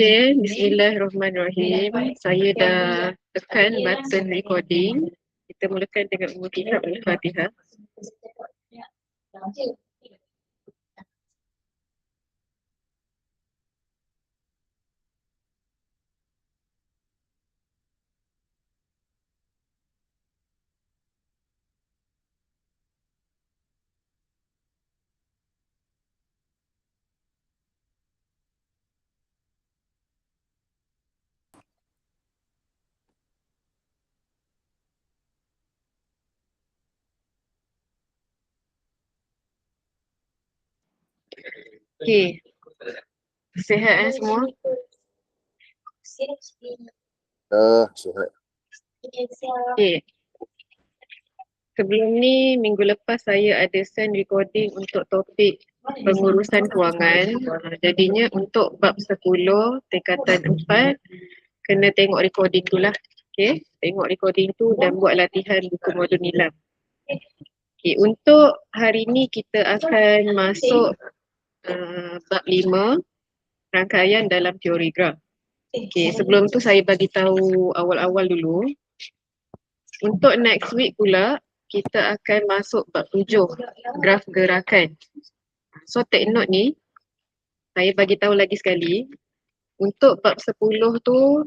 Okay, bismillahirrahmanirrahim. Saya dah tekan button recording. Kita mulakan dengan umur kitab Al-Fatihah. Okay, sihat semua? Sihat. Okay. Sebelum ni, minggu lepas saya ada send recording untuk topik pengurusan kewangan. Jadinya untuk bab 10, tingkatan 4, kena tengok recording tu lah. Okay, tengok recording tu dan buat latihan buku modul nilam. Okay, untuk hari ni kita akan masuk bab 5, rangkaian dalam teori graf. Okay, sebelum tu saya bagi tahu awal-awal dulu. Untuk next week pula, kita akan masuk bab 7, graf gerakan. So take note ni, saya bagi tahu lagi sekali. Untuk bab 10 tu,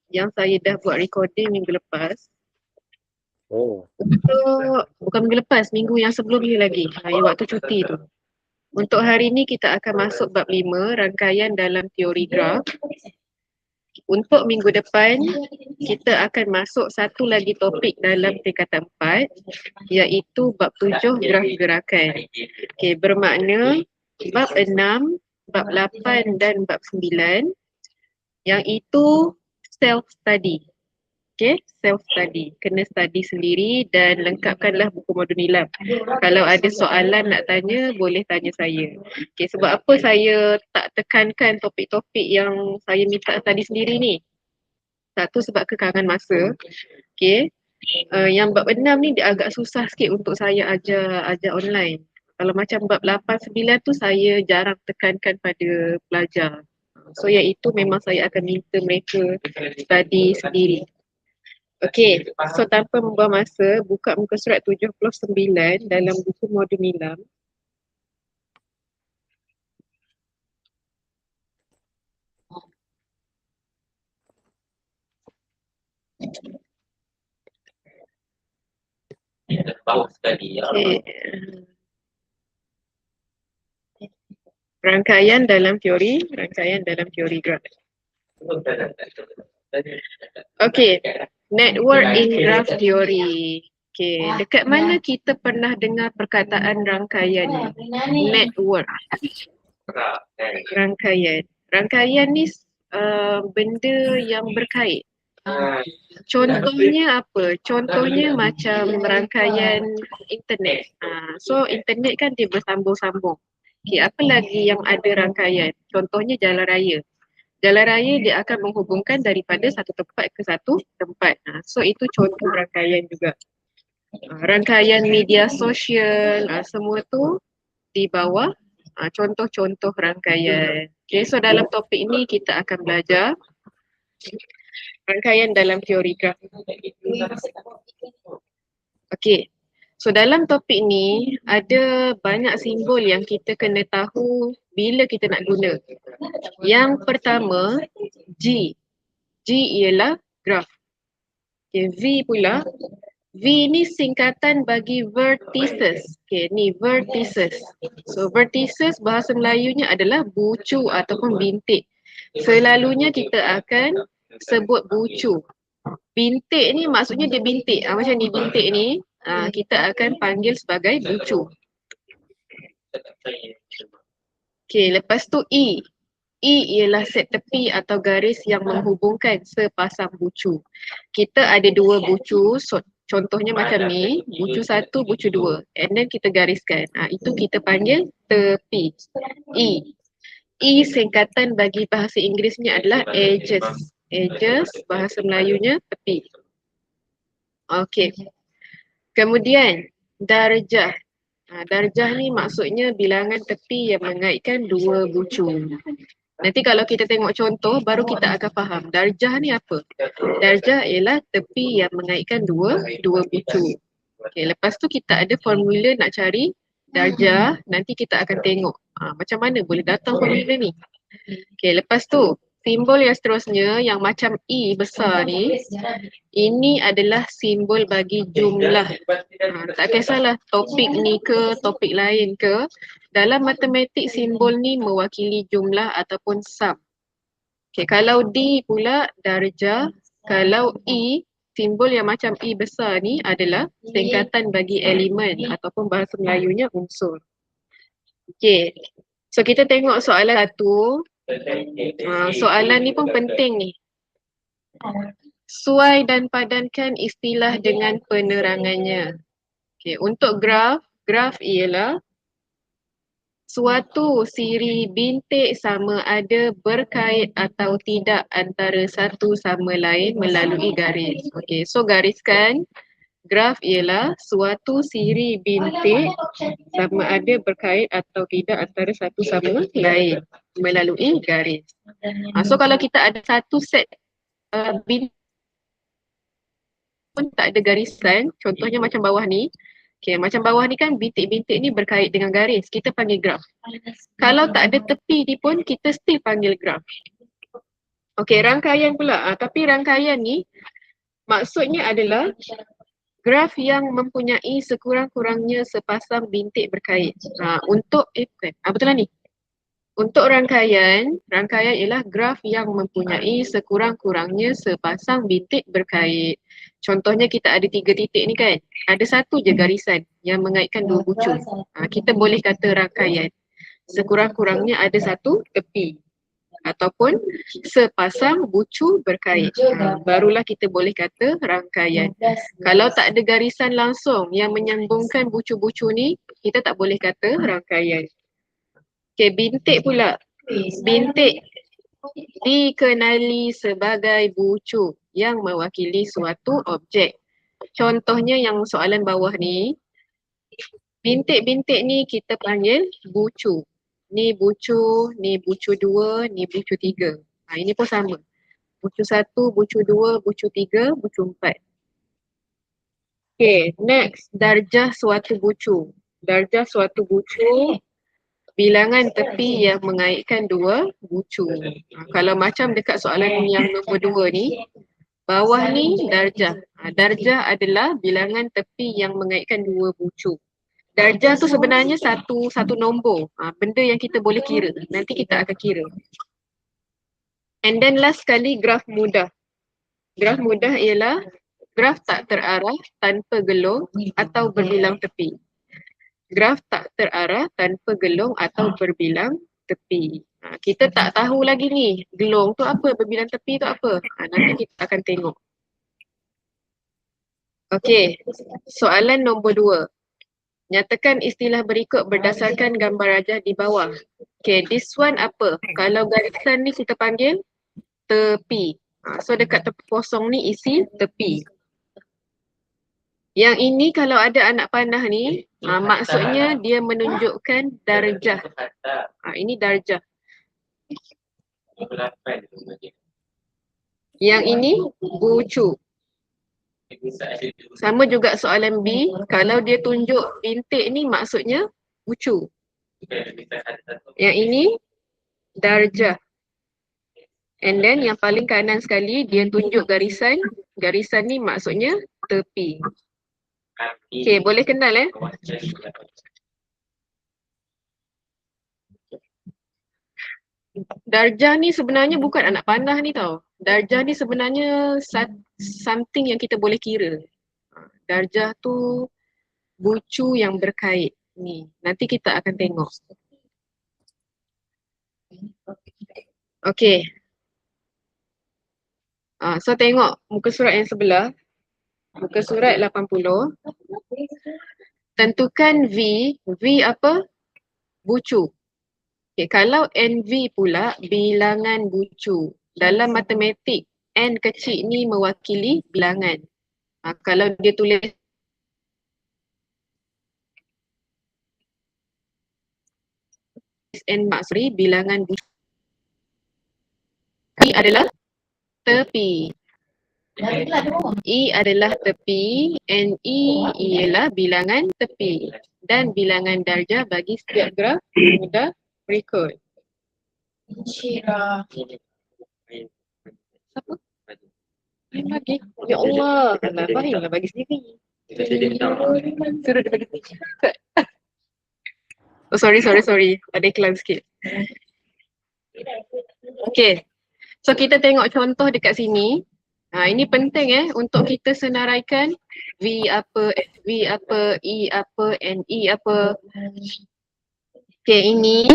yang saya dah buat recording minggu lepas. Untuk, bukan minggu lepas, minggu yang sebelum ni lagi, waktu cuti tu. Untuk hari ni kita akan masuk bab 5, rangkaian dalam teori graf. Untuk minggu depan, kita akan masuk satu lagi topik dalam tingkatan 4, iaitu bab 7, graf gerakan. Okay, bermakna bab 6, bab 8 dan bab 9, yang itu self-study. Okay, self-study. Kena study sendiri dan lengkapkanlah buku modul nilam. Kalau ada soalan nak tanya, boleh tanya saya. Okay, sebab apa saya tak tekankan topik-topik yang saya minta study sendiri ni? Satu, sebab kekangan masa. Okay, yang bab 6 ni dia agak susah sikit untuk saya ajar online. Kalau macam bab 8, 9 tu saya jarang tekankan pada pelajar. So yang itu memang saya akan minta mereka study sendiri. Okay, so tanpa membuang masa, buka muka surat 79 dalam buku modul nilam. Okay. Rangkaian dalam teori graf. Okay, network in graph theory. Okay, dekat mana kita pernah dengar perkataan rangkaian ni? Network. Rangkaian. Rangkaian ni benda yang berkait. Contohnya apa? Contohnya macam rangkaian internet. So internet kan dia bersambung-sambung. Okay, apa lagi yang ada rangkaian? Contohnya jalan raya. Jalan raya dia akan menghubungkan daripada satu tempat ke satu tempat. So itu contoh rangkaian juga. Rangkaian media sosial, semua tu di bawah contoh-contoh rangkaian. Okay, so dalam topik ni kita akan belajar rangkaian dalam teori graf. Okay, so dalam topik ni ada banyak simbol yang kita kena tahu bila kita nak guna. Yang pertama, G. G ialah graf. Okay, V pula. V ni singkatan bagi vertices. Okay, ni vertices. So vertices bahasa Melayunya adalah bucu ataupun bintik. Selalunya kita akan sebut bucu. Bintik ni maksudnya dia bintik. Macam ni bintik ni, kita akan panggil sebagai bucu. Okay, lepas tu E. E ialah set tepi atau garis yang menghubungkan sepasang bucu. Kita ada dua bucu, so, contohnya macam ni, bucu satu, bucu dua. And then kita gariskan. Itu kita panggil tepi. E. E singkatan bagi bahasa Inggerisnya adalah edges. Edges, bahasa Melayunya tepi. Okay. Kemudian, darjah. Darjah ni maksudnya bilangan tepi yang mengaitkan dua bucu. Nanti kalau kita tengok contoh, baru kita akan faham darjah ni apa. Darjah ialah tepi yang mengaitkan dua bucu. Okay, lepas tu kita ada formula nak cari darjah, nanti kita akan tengok macam mana boleh datang formula ni. Okay, lepas tu simbol yang seterusnya yang macam E besar ni, ini adalah simbol bagi jumlah. Tak kisahlah topik ni ke, topik lain ke, dalam matematik simbol ni mewakili jumlah ataupun sum. Okay, kalau D pula darjah, kalau E, simbol yang macam E besar ni adalah singkatan bagi elemen ataupun bahasa Melayunya unsur. Okay, so kita tengok soalan satu. Soalan ni pun penting ni. Suai dan padankan istilah dengan penerangannya. Okay, untuk graf ialah suatu siri bintik sama ada berkait atau tidak antara satu sama lain melalui garis. Okay, so gariskan. Graf ialah suatu siri bintik sama ada berkait atau tidak antara satu sama lain melalui garis. So kalau kita ada satu set bintik pun tak ada garisan, contohnya macam bawah ni. Okay, macam bawah ni kan bintik-bintik ni berkait dengan garis, kita panggil graf. Kalau tak ada tepi ni pun kita still panggil graf. Okay, rangkaian pula. Tapi rangkaian ni maksudnya adalah graf yang mempunyai sekurang-kurangnya sepasang bintik berkait. Untuk betul lah ni. Untuk rangkaian ialah graf yang mempunyai sekurang-kurangnya sepasang bintik berkait. Contohnya kita ada 3 titik ni kan. Ada satu je garisan yang mengaitkan dua bucu. Kita boleh kata rangkaian. Sekurang-kurangnya ada satu tepi ataupun sepasang bucu berkait. Barulah kita boleh kata rangkaian. Kalau tak ada garisan langsung yang menyambungkan bucu-bucu ni, kita tak boleh kata rangkaian. Okay, bintik pula. Bintik dikenali sebagai bucu yang mewakili suatu objek. Contohnya yang soalan bawah ni, bintik-bintik ni kita panggil bucu. Ni bucu 2, ni bucu 3. Ini pun sama. Bucu 1, bucu 2, bucu 3, bucu 4. Okay, next, darjah suatu bucu. Darjah suatu bucu, bilangan tepi yang mengaitkan dua bucu. Kalau macam dekat soalan yang nombor 2 ni, bawah ni darjah. Darjah adalah bilangan tepi yang mengaitkan dua bucu. Darjah tu sebenarnya satu nombor, benda yang kita boleh kira. Nanti kita akan kira. And then last sekali graf mudah. Graf mudah ialah graf tak terarah tanpa gelong atau berbilang tepi. Graf tak terarah tanpa gelong atau berbilang tepi. Kita tak tahu lagi ni, gelong tu apa, berbilang tepi tu apa. Nanti kita akan tengok. Okey, soalan nombor 2. Nyatakan istilah berikut berdasarkan gambar rajah di bawah. Okay, this one apa? Kalau garisan ni kita panggil tepi. So dekat tepi kosong ni isi tepi. Yang ini kalau ada anak panah ni, maksudnya dia menunjukkan darjah. Ini darjah. Yang ini bucu. Sama juga soalan B, kalau dia tunjuk bintik ni maksudnya bucu. Yang ini darjah. And then yang paling kanan sekali dia tunjuk garisan. Garisan ni maksudnya tepi. Okay, boleh kenal Darjah ni sebenarnya bukan anak panah ni tau. Darjah ni sebenarnya something yang kita boleh kira. Darjah tu bucu yang berkait. Ni, nanti kita akan tengok. Okay. So tengok muka surat yang sebelah. Muka surat 80. Tentukan V. V apa? Bucu. Okay, kalau NV pula bilangan bucu. Dalam matematik, N kecil ni mewakili bilangan. Kalau dia tulis N maksudnya bilangan bucu. E adalah tepi. E adalah tepi and E ialah bilangan tepi. Dan bilangan darjah bagi setiap graf mudah berikut. Siapa? Yang bagi? Ya Allah, Bahimlah bagi sendiri. Suruh dia bagi sendiri. Oh, sorry. Ada iklan sikit. Okay. So kita tengok contoh dekat sini. Ini penting untuk kita senaraikan V apa, V apa, E apa, and E apa. Okay, ini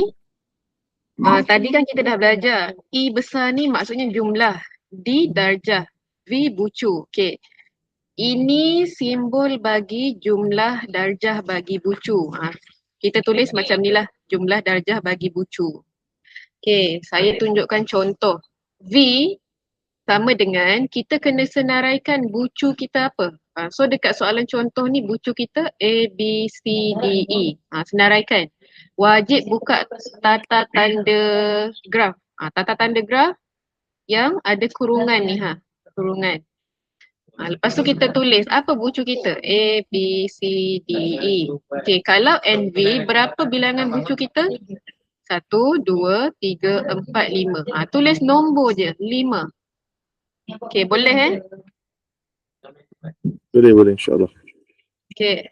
tadi kan kita dah belajar. E besar ni maksudnya jumlah. D darjah. V bucu. Okay. Ini simbol bagi jumlah darjah bagi bucu. Kita tulis macam ni lah. Jumlah darjah bagi bucu. Okay, saya tunjukkan contoh. V sama dengan kita kena senaraikan bucu kita apa. So dekat soalan contoh ni bucu kita A, B, C, D, E. Senaraikan. Wajib buka tata tanda graf. Tata tanda graf yang ada kurungan ni. Kurungan. Lepas tu kita tulis apa bucu kita? A, B, C, D, E. Okay, kalau NV berapa bilangan bucu kita? 1, 2, 3, 4, 5. Tulis nombor je, 5. Okay, boleh Boleh insyaAllah. Okay.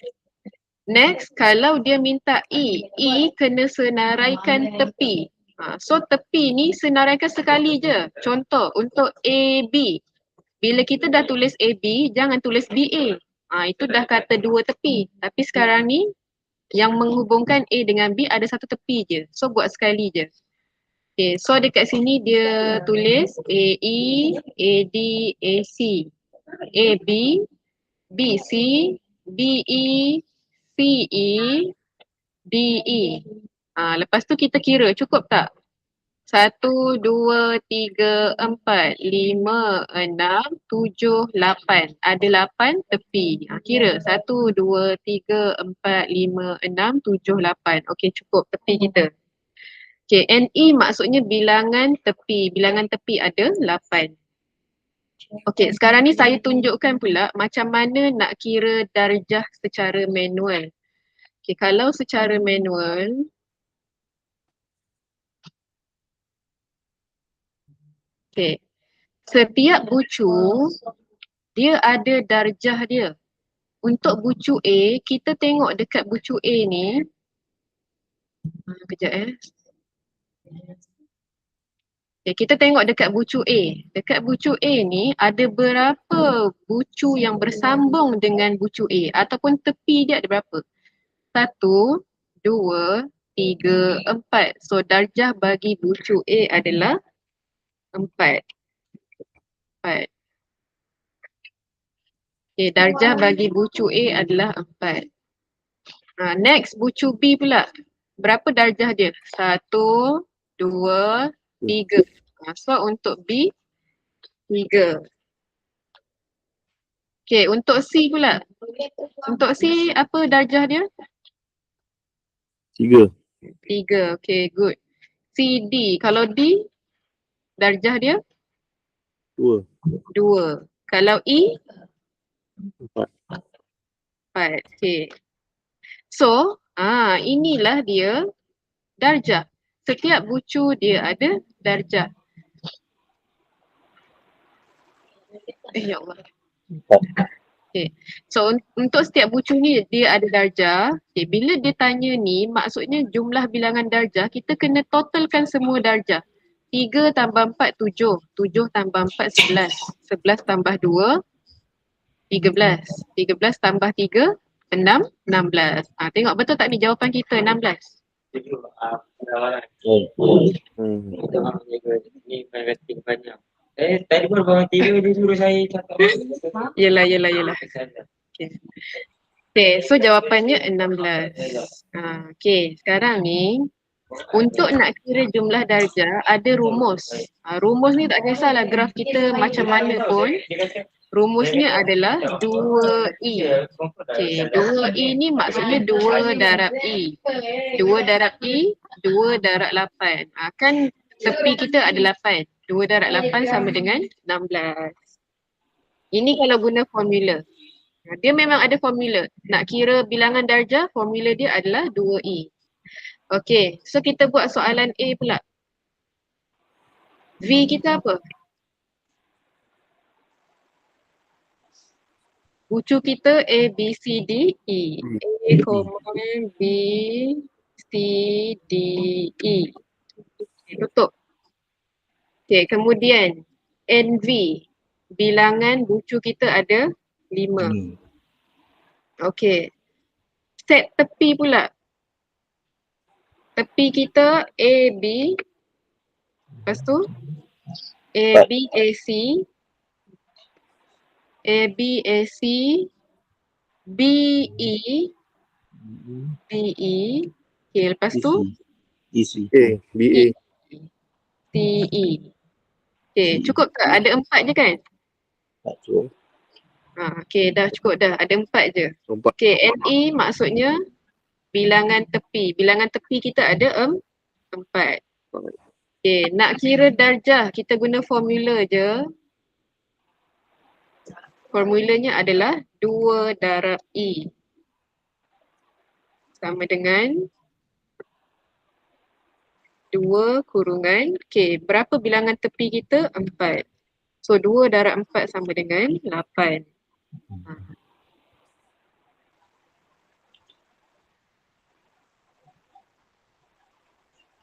Next, kalau dia minta E kena senaraikan tepi. So tepi ni senaraikan sekali je. Contoh untuk AB. Bila kita dah tulis AB, jangan tulis BA. Itu dah kata dua tepi. Tapi sekarang ni yang menghubungkan A dengan B ada satu tepi je. So buat sekali je. Okay, so dekat sini dia tulis AE, AD, AC, AB, BC, BE, CE, DE. Lepas tu kita kira cukup tak? 1, 2, 3, 4, 5, 6, 7, 8. Ada 8 tepi. Kira 1, 2, 3, 4, 5, 6, 7, 8. Okey, cukup tepi kita. Okay, NE maksudnya bilangan tepi. Bilangan tepi ada 8. Okey, sekarang ni saya tunjukkan pula macam mana nak kira darjah secara manual. Okay, kalau secara manual, okay, setiap bucu dia ada darjah dia. Untuk bucu A, kita tengok dekat bucu A ni. Kejap Okay, kita tengok dekat bucu A. Dekat bucu A ni ada berapa bucu yang bersambung dengan bucu A ataupun tepi dia ada berapa? 1, 2, 3, 4. So darjah bagi bucu A adalah 4. Okay, darjah bagi bucu A adalah 4. Next bucu B pula. Berapa darjah dia? 1, 2, 3. So untuk B 3. Okay, untuk C pula. Untuk C apa darjah dia? 3. 3. Okay, good. C, D. Kalau D darjah dia? 2. 2. Kalau E? 4. 4. Okay. So, inilah dia darjah. Setiap bucu dia ada darjah. Ya Allah. Okay. So untuk setiap bucu ni dia ada darjah. Okay. Bila dia tanya ni maksudnya jumlah bilangan darjah kita kena totalkan semua darjah. 3 tambah 4, 7. 7 tambah 4, 11. 11 tambah 2, 13. 13 tambah 3, 6, 16. Tengok betul tak ni jawapan kita 16. Ni rating banyak. Tadi pun bawang tiga dia suruh saya cakap. Yelah. Okay, so jawapannya 16. Okay, sekarang ni untuk nak kira jumlah darjah ada rumus. Rumus ni tak kisahlah graf kita macam mana pun. Rumusnya adalah 2E. Okay, 2E ni maksudnya 2 darab E. 2 darab E, 2 darab 8. Kan tepi kita ada 8. 2 darab 8 sama dengan 16. Ini kalau guna formula. Dia memang ada formula. Nak kira bilangan darjah, formula dia adalah 2E. Okey, so kita buat soalan A pula. V kita apa? Bucu kita A, B, C, D, E. A, B, C, D, E. Okay, tutup. Okay, kemudian NV. Bilangan bucu kita ada 5. Okay. Set tepi pula. Tepi kita A, B. Lepas tu A, B, A, C. A, B, A, C. B, E. B, E. Okay, lepas tu Isi. A, B, A. C, E. Okay, cukup tak? Ada 4 je kan? Tak cukup. Okay, dah cukup dah. Ada 4 je. 4. Okay, NE maksudnya bilangan tepi. Bilangan tepi kita ada 4. Okay, nak kira darjah kita guna formula je. Formulanya adalah 2 darab E. Sama dengan 2 kurungan. Okay, berapa bilangan tepi kita? 4. So 2 darab 4 sama dengan 8.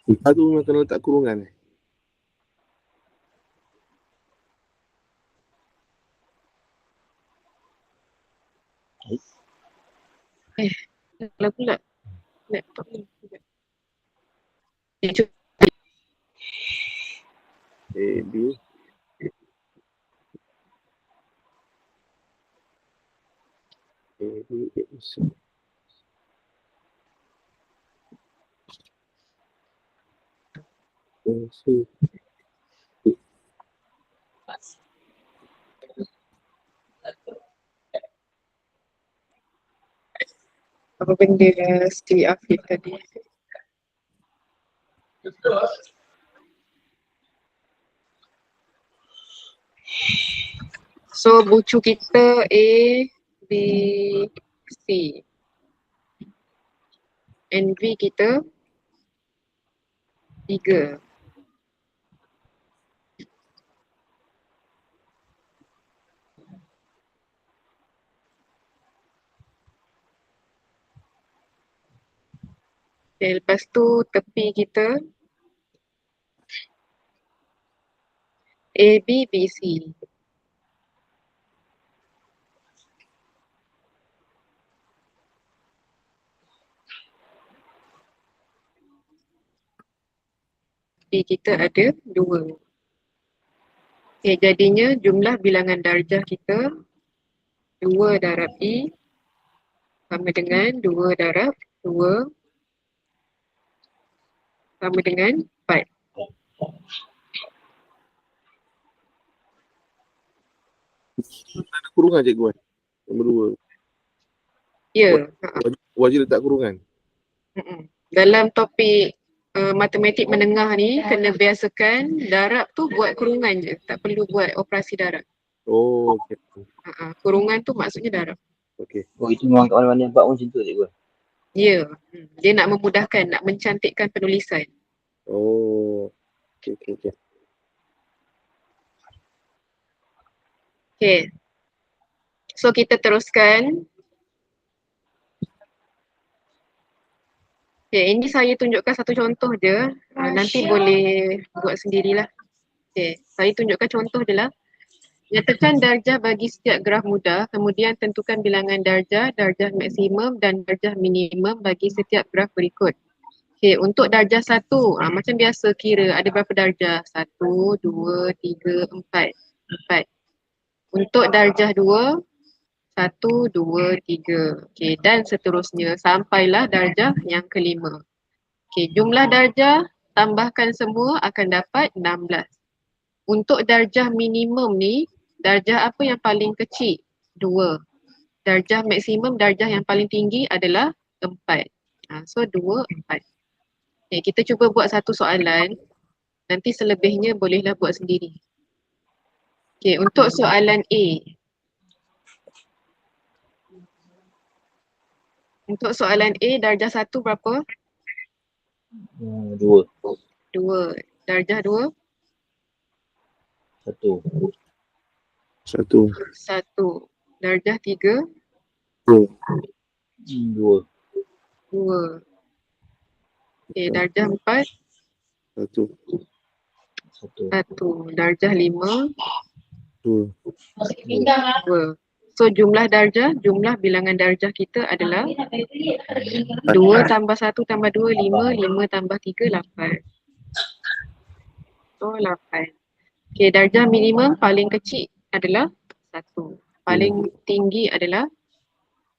Empat tu memang kena letak kurungan. Salah pula. Laptop ni. Okay, cuba. A, B. A, B, A, C. A, C. Apa benda si Afif tadi? So bucu kita A, B, C. NV kita 3. Okay, lepas tu tepi kita A, B, B, C. B kita ada 2. Okay, jadinya jumlah bilangan darjah kita 2 darab E sama dengan 2 darab 2 sama dengan 4. Ada kurungan cikgu kan? Nombor 2. Ya. Wajib letak kurungan. Dalam topik matematik menengah ni kena biasakan darab tu buat kurungan je. Tak perlu buat operasi darab. Oh, okey. Kurungan tu maksudnya darab. Okey. Oh, itu memang kat mana-mana nampak pun macam tu cikgu. Ya. Dia nak memudahkan, nak mencantikkan penulisan. Oh. Okey. Okay. So kita teruskan. Okay, ini saya tunjukkan satu contoh je. Nanti boleh buat sendirilah. Okay, saya tunjukkan contoh je lah. Nyatakan darjah bagi setiap graf mudah, kemudian tentukan bilangan darjah, darjah maksimum dan darjah minimum bagi setiap graf berikut. Okay, untuk darjah 1, macam biasa kira ada berapa darjah? 1, 2, 3, 4. Untuk darjah 2, 1, 2, 3. Okay, dan seterusnya sampailah darjah yang kelima. Okay, jumlah darjah tambahkan semua akan dapat 16. Untuk darjah minimum ni, darjah apa yang paling kecil? 2. Darjah maksimum, darjah yang paling tinggi adalah 4. So 2, 4. Okay, kita cuba buat satu soalan. Nanti selebihnya bolehlah buat sendiri. Okay, untuk soalan A. Untuk soalan A, darjah 1 berapa? 2. 2. Darjah 2? 1. 1. 1. Darjah 3? 2. 2. 2. Okay, darjah 4? 1. 1. 1. Darjah 5? 2. 2. So jumlah bilangan darjah kita adalah 2 tambah 1 tambah 2, 5, 5 tambah 3, 8. So 8. Okay, darjah minimum paling kecil adalah 1. Paling tinggi adalah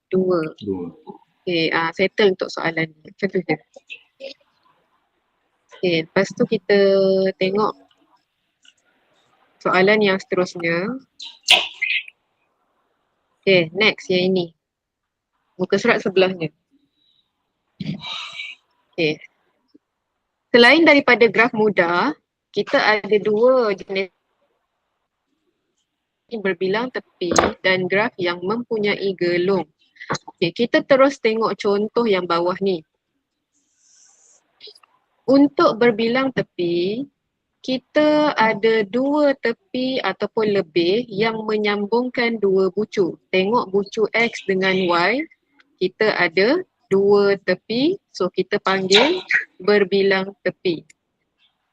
2. 2. Okay, settle untuk soalan ni. Macam tu je. Okay, lepas tu kita tengok soalan yang seterusnya. Okay, next yang ini. Muka surat sebelahnya. Okay. Selain daripada graf mudah, kita ada 2 jenis berbilang tepi dan graf yang mempunyai gelong. Okay, kita terus tengok contoh yang bawah ni. Untuk berbilang tepi, kita ada 2 tepi ataupun lebih yang menyambungkan 2 bucu. Tengok bucu X dengan Y, kita ada 2 tepi, so kita panggil berbilang tepi.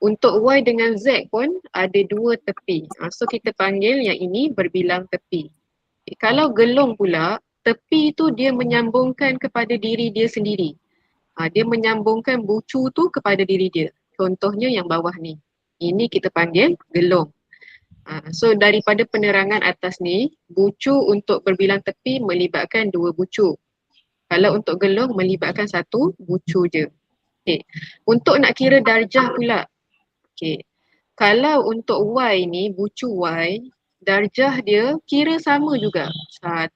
Untuk Y dengan Z pun ada 2 tepi, so kita panggil yang ini berbilang tepi. Kalau gelong pula, tepi tu dia menyambungkan kepada diri dia sendiri. Dia menyambungkan bucu tu kepada diri dia. Contohnya yang bawah ni. Ini kita panggil gelong. So daripada penerangan atas ni, bucu untuk berbilang tepi melibatkan 2 bucu. Kalau untuk gelong melibatkan 1 bucu je. Okay. Untuk nak kira darjah pula. Okay. Kalau untuk Y ni, bucu Y, darjah dia kira sama juga. 1,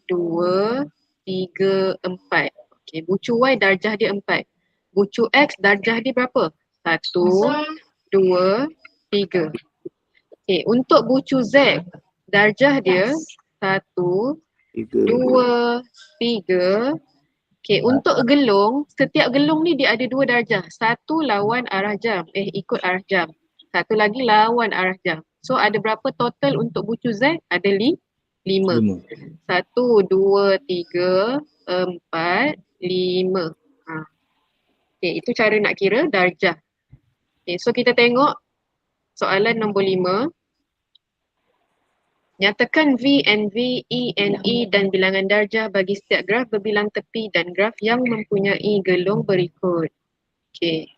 2, 3, 4. Okay. Bucu Y darjah dia 4. Bucu X darjah dia berapa? 1, 2, 3. Okay, untuk bucu Z, darjah dia 1, 2, 3. Okay, untuk gelong, setiap gelong ni dia ada 2 darjah. Satu lawan arah jam, ikut arah jam. Satu lagi lawan arah jam. So ada berapa total untuk bucu Z? Ada 5. 1, 2, 3, 4, 5. Okay, itu cara nak kira darjah. Okay, so kita tengok soalan nombor 5. Nyatakan V, NV, E, NE dan bilangan darjah bagi setiap graf berbilang tepi dan graf yang mempunyai gelong berikut. Okay.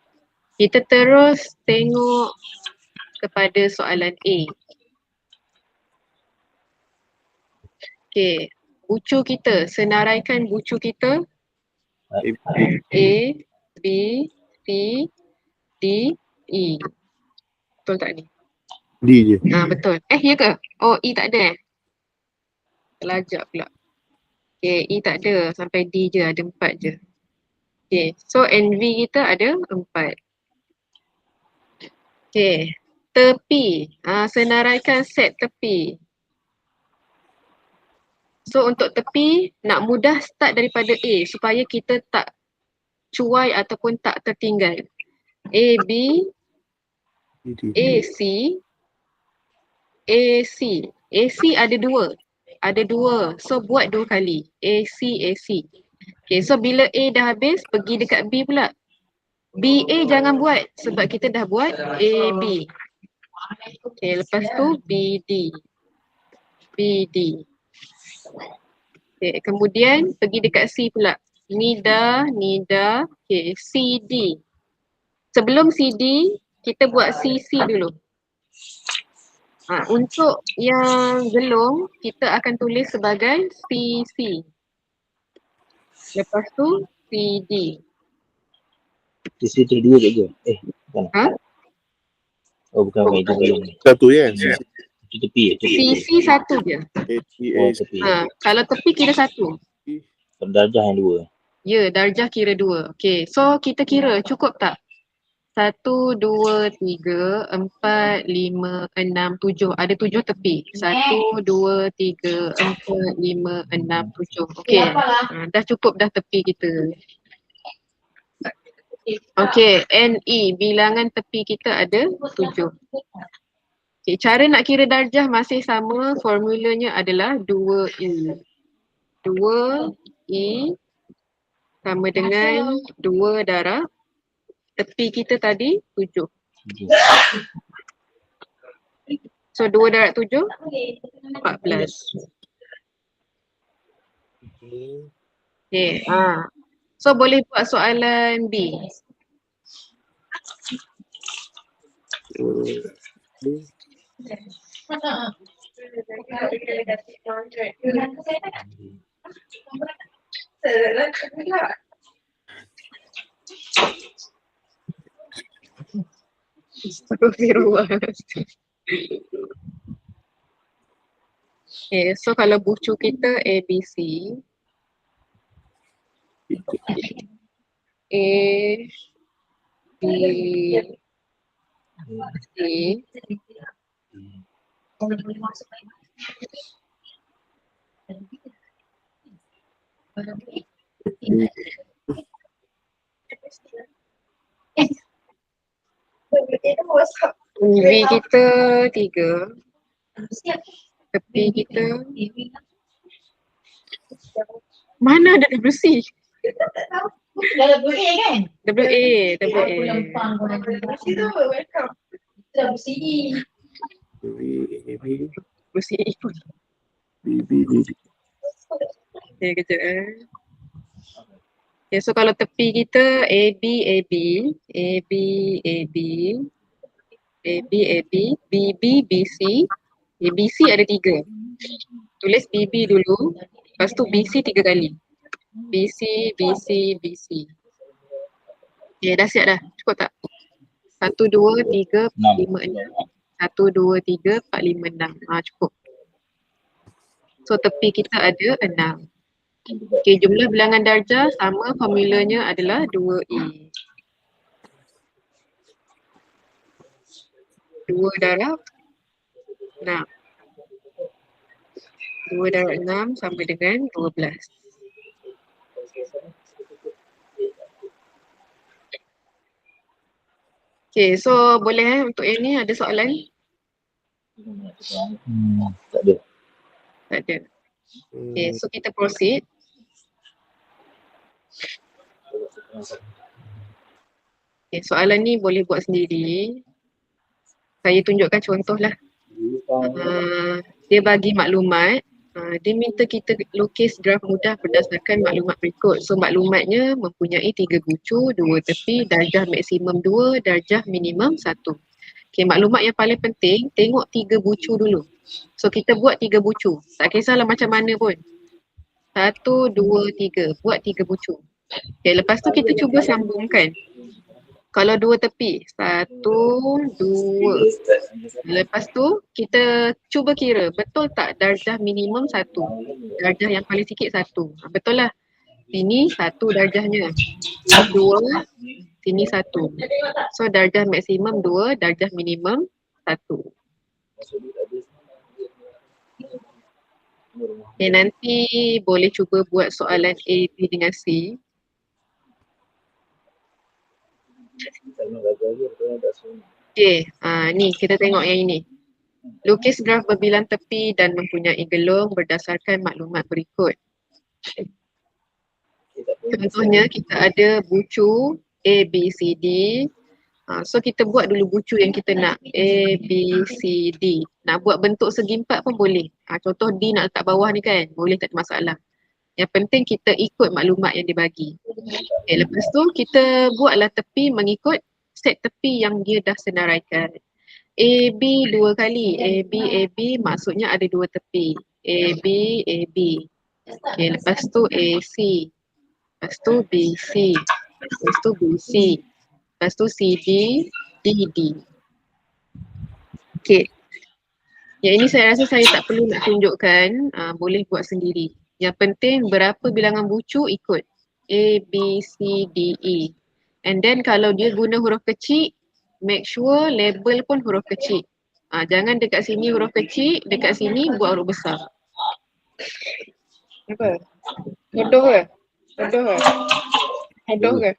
Kita terus tengok kepada soalan A. Okay. Bucu kita, senaraikan bucu kita. A, B, C, D, E. Betul tak ni? D je. Betul. Ya ke? Oh, E tak ada Terlajak pula. Okay, E tak ada. Sampai D je, ada 4 je. Okay, so NV kita ada 4. Okay, tepi. Senaraikan set tepi. So untuk tepi, nak mudah start daripada A supaya kita tak cuai ataupun tak tertinggal. A, B, A, C, AC. AC ada 2. Ada 2. So buat 2 kali. AC, AC. Okay, so bila A dah habis, pergi dekat B pula. BA jangan buat sebab kita dah buat AB. Okay, lepas tu BD. BD. Okay, kemudian pergi dekat C pula. Nida, Nida. Okay, CD. Sebelum CD, kita buat CC dulu. Untuk yang gelong, kita akan tulis sebagai CC. Lepas tu CD. Sisi tu 2 je. Bukan. Oh bukan itu gelong. Satu kan? Itu tepi. CC 1 je. Oh tepi. Kalau tepi kira 1. Darjah yang 2. Ya, darjah kira 2. Okay, so kita kira cukup tak? 1, 2, 3, 4, 5, 6, 7. Ada 7 tepi. 1, 2, 3, 4, 5, 6, 7. Okey. Dah cukup dah tepi kita. Okey, NE bilangan tepi kita ada 7. Okay, cara nak kira darjah masih sama, formulanya adalah 2E. 2E sama dengan 2 darab tepi kita tadi 7. So 2 darab 7, 14. Okay, so boleh buat soalan B. Astagfirullah. Okay, so kalau bucu kita ABC, A, B, C, V kita 3, tepi kita mana ada WC? Dah WA kan? WA. Aku lempang kau nanti. Dah WCE. WC pun. Okay, kejap Okay, so kalau tepi kita AB, AB, AB, AB, AB, AB, BB, BC. BC ada 3. Tulis BB dulu. Lepas tu BC 3 kali. BC, BC, BC. Okay, dah siap dah. Cukup tak? 1, 2, 3, 4, 5, 6. 1, 2, 3, 4, 5, 6. Cukup. So tepi kita ada 6. Okay, jumlah bilangan darjah sama, formulanya adalah 2E. 2 darab 6. 2 darab 6 sama dengan 12. Okay, so boleh untuk yang ni ada soalan? Tak ada. Tak ada. Okay, so kita proceed. Okay, soalan ni boleh buat sendiri. Saya tunjukkan contoh lah. Dia bagi maklumat. Dia minta kita lukis graf mudah berdasarkan maklumat berikut. So maklumatnya mempunyai 3 bucu, 2 tepi, darjah maksimum 2, darjah minimum 1. Okay, maklumat yang paling penting, tengok 3 bucu dulu. So kita buat 3 bucu. Tak kisahlah macam mana pun. 1, 2, 3. Buat 3 bucu. Okay, lepas tu kita cuba sambungkan. Kalau 2 tepi, 1, 2. Lepas tu kita cuba kira betul tak darjah minimum 1. Darjah yang paling sikit 1. Betul lah. Sini 1 darjahnya. 2, sini 1. So darjah maksimum 2, darjah minimum 1. Okay, nanti boleh cuba buat soalan A, B dengan C. Okay, ni kita tengok yang ini. Lukis graf berbilang tepi dan mempunyai gelung berdasarkan maklumat berikut. Contohnya kita ada bucu A, B, C, D. So kita buat dulu bucu yang kita nak. A, B, C, D. Nak buat bentuk segi empat pun boleh. Contoh D nak letak bawah ni kan, boleh, tak ada masalah. Yang penting kita ikut maklumat yang dibagi. Okay, lepas tu kita buatlah tepi mengikut set tepi yang dia dah senaraikan. AB 2 kali, AB, AB maksudnya ada 2 tepi. AB, AB. Okay, lepas tu AC. Lepas tu BC. Lepas tu BC. Lepas tu CD, DD. Okay. Yang ini saya rasa saya tak perlu nak tunjukkan, boleh buat sendiri. Yang penting berapa bilangan bucu ikut. A, B, C, D, E. And then kalau dia guna huruf kecil, make sure label pun huruf kecil. Jangan dekat sini huruf kecil, dekat sini buat huruf besar. Apa? Bodoh ke? Bodoh ke? Bodoh ke?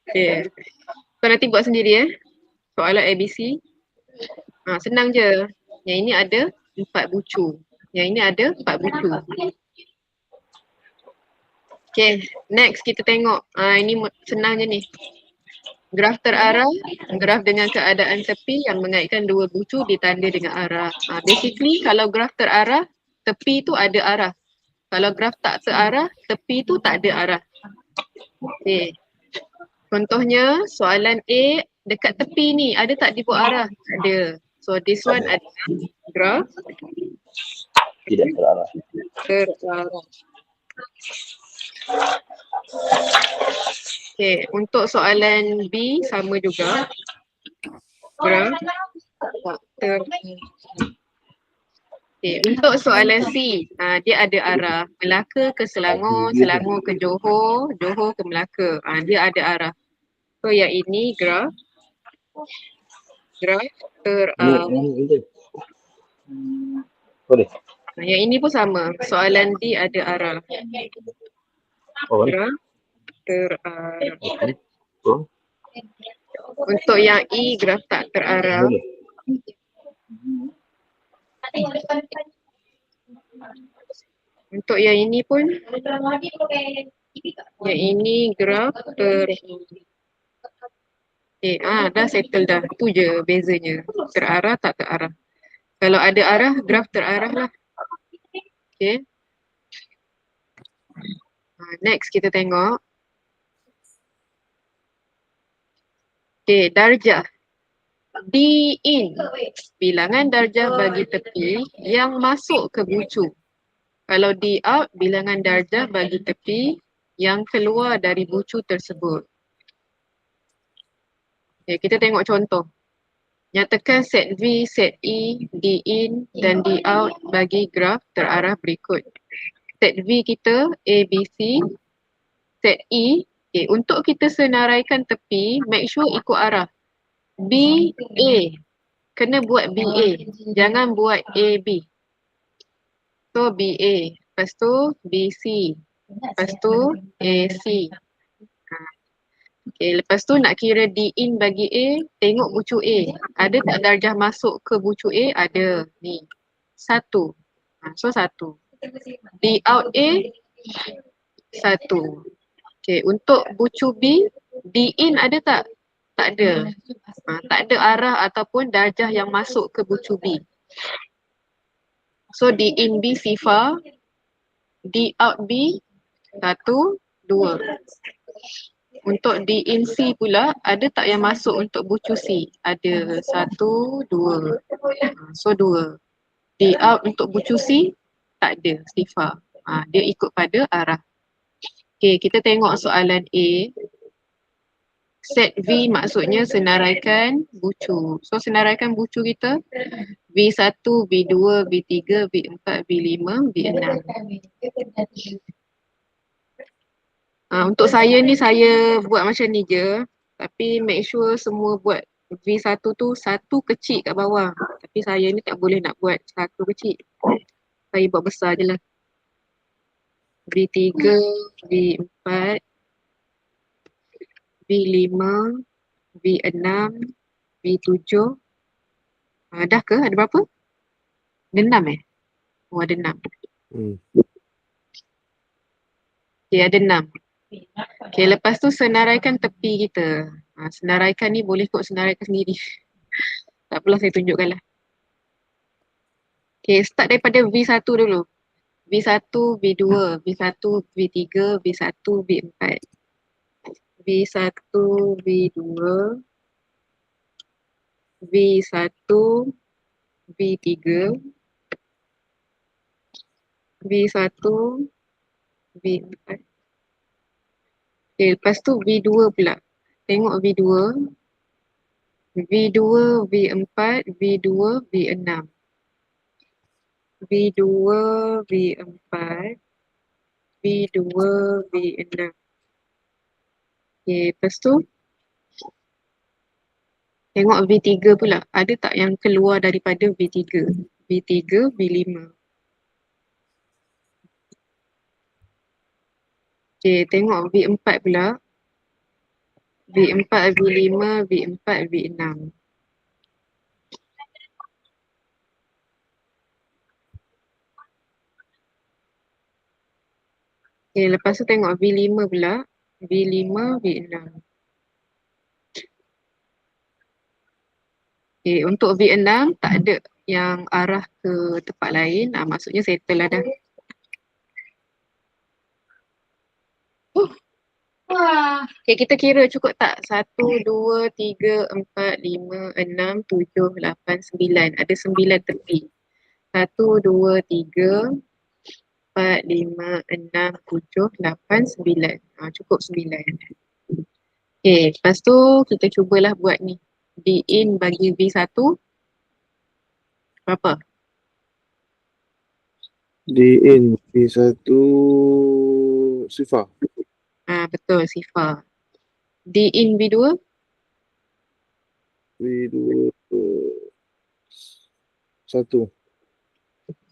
Okay. So nanti buat sendiri soalan ABC. Senang je. Yang ini ada 4 bucu. Yang ini ada 4 bucu. Okay, next kita tengok. Ini senang je ni. Graf terarah, graf dengan keadaan tepi yang mengaitkan dua bucu ditanda dengan arah. Basically kalau graf terarah, tepi tu ada arah. Kalau graf tak terarah, tepi tu tak ada arah. Okay. Contohnya soalan A dekat tepi ni ada tak dia buat arah? Ada. So this one ada graf Tidak terarah. terarah. Okay, untuk soalan B sama juga. Graf tak terarah. Okay, untuk soalan C, dia ada arah Melaka ke Selangor, Selangor ke Johor, Johor ke Melaka. Dia ada arah. So yang ini graf terarah. Boleh. Yang ini pun sama. Soalan D ada arah. Graf terarah. Oh. Untuk yang E graf tak terarah. Boleh. Untuk yang ini pun, yang ini graf dah settle dah. Tu je bezanya. Terarah tak terarah. Kalau ada arah, graf terarah lah. Okay. Next kita tengok. Okay, darjah. D in. Bilangan darjah bagi tepi yang masuk ke bucu. Kalau D out, bilangan darjah bagi tepi yang keluar dari bucu tersebut. Okay, kita tengok contoh. Nyatakan set V, set E, D in dan D out bagi graf terarah berikut. Set V kita A, B, C. Set E, untuk kita senaraikan tepi, make sure ikut arah. B, A. Kena buat B, A. Jangan buat A, B. So B, A. Lepas tu B, C. Lepas tu A, C. Okay, lepas tu nak kira D in bagi A, tengok bucu A. Ada tak darjah masuk ke bucu A? Ada. Ni. 1. So 1. D out A, 1. Okay, untuk bucu B, D in ada tak? Tak ada. Tak ada arah ataupun darjah yang masuk ke bucu B. So D in B sifar, D out B 1, 2. Untuk D in C pula, ada tak yang masuk untuk bucu C? Ada 1, 2. So 2. D out untuk bucu C tak ada, sifar. Dia ikut pada arah. Okay, kita tengok soalan A. Set V maksudnya senaraikan bucu. So senaraikan bucu kita V1, V2, V3, V4, V5, V6. Untuk saya ni saya buat macam ni je. Tapi make sure semua buat V1 tu satu kecil kat bawah. Tapi saya ni tak boleh nak buat satu kecil. Saya buat besar je lah. V3, V4, V5, V6, V7. Dah ke? Ada berapa? Ada 6 Oh ada 6. Okay, ada 6. Okay, lepas tu senaraikan tepi kita. Senaraikan ni boleh kok senaraikan sendiri. Tak apalah, saya tunjukkan lah. Okay, start daripada V1 dulu. V1, V2, V1, V3, V1, V4. V1, V2, V1, V3, V1, V4. Okay, lepas tu V2 pula. Tengok V2. V2, V4, V2, V6. V2, V4, V2, V6. Okay, lepas tu tengok V3 pula. Ada tak yang keluar daripada V3? V3, V5. Okay, tengok V4 pula. V4, V5, V4, V6. Okay, lepas tu tengok V5 pula. V5, V6. Okay, untuk V6 tak ada yang arah ke tempat lain. Maksudnya settle lah dah. Wah. Okay, kita kira cukup tak? 1, 2, 3, 4, 5, 6, 7, 8, 9. Ada 9 tepi. 1, 2, 3, 4, 5, 6, 7, 8, 9. Cukup 9. Okay, lepas tu kita cubalah buat ni. D in bagi V1 berapa? DN V1 sifar. Betul, sifar. D in V2 V2 1.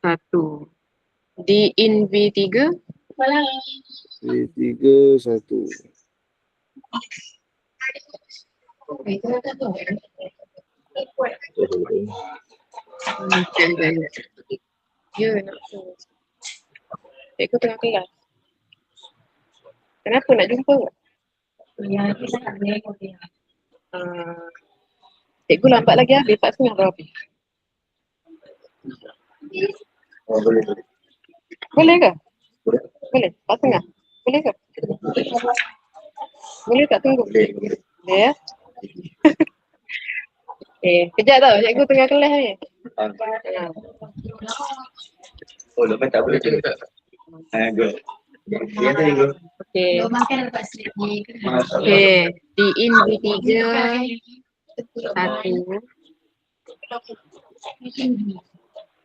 1. D in V3 V3 1. Ya, nak tu. Cikgu tengah kelas. Kenapa nak jumpa? Yang kita nak beli kopi. Cikgu lambat lagi habis 4:30 berapa? Boleh ke? Boleh? 4:30? Boleh ke? Boleh tak tunggu? Boleh ya? Kejap tau, cikgu tengah kelas ni. Oh, lepas tak boleh cakap tak? Good. Dia tadi go. Okay. Belum makan dapat slip ni. Okay. D in V3 1.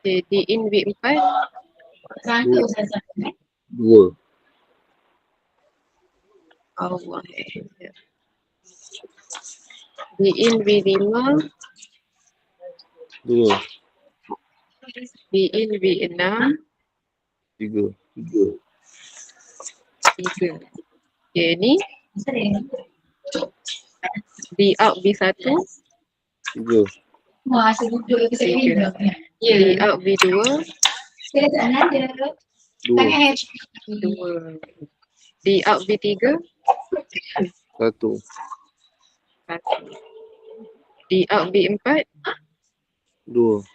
Okay. D in V4 Sangka Ustazah. 2. Allah. D in V5 2. D in V6 3. 3. Okay, ni D out V1 3. Wah, seduduk ke saya. D out V2 Saya tak ada. 2. Tangan 2. D out V3 1. 1. D out V4 2.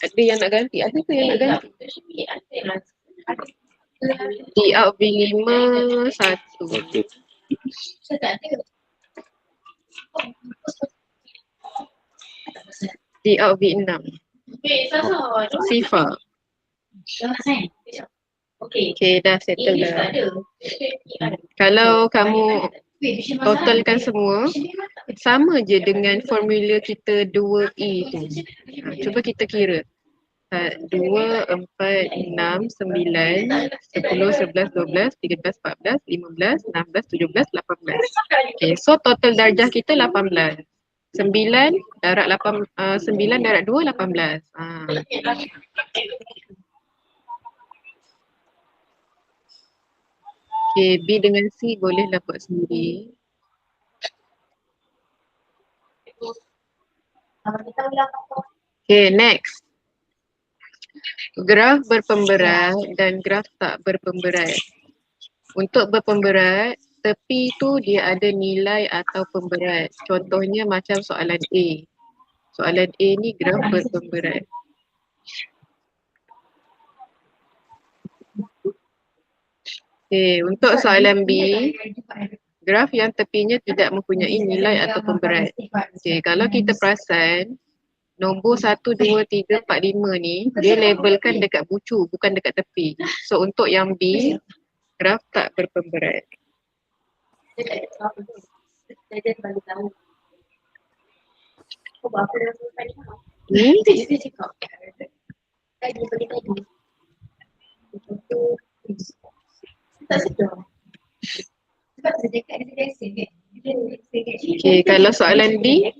ada yang nak ganti? Ada ke yang nak ganti? D out V5 1. 1. Saya tak ada. D out V6 sifar. Okey. Okay, dah settle English dah. tak ada. Kalau kamu totalkan semua, sama je dengan formula kita 2E tu. Cuba kita kira. 2, 4, 6, 9, 10, 11, 12, 13, 14, 15, 16, 17, 18. Okay, so total darjah kita 18. 9 darab 9 darab 2, 18. Okay, B dengan C bolehlah buat sendiri. Okay, next. Graf berpemberat dan graf tak berpemberat. Untuk berpemberat, tepi tu dia ada nilai atau pemberat. Contohnya macam soalan A. Soalan A ni graf berpemberat. Okay, untuk soalan B, graf yang tepinya tidak mempunyai nilai atau pemberat. Okay, kalau kita perasan, nombor 1, 2, 3, 4, 5 ni, dia labelkan dekat bucu, bukan dekat tepi. So untuk yang B, graf tak berpemberat. Ni? Tak sedar. Sebab saya cakap dia biasa kan. Okay, kalau soalan D,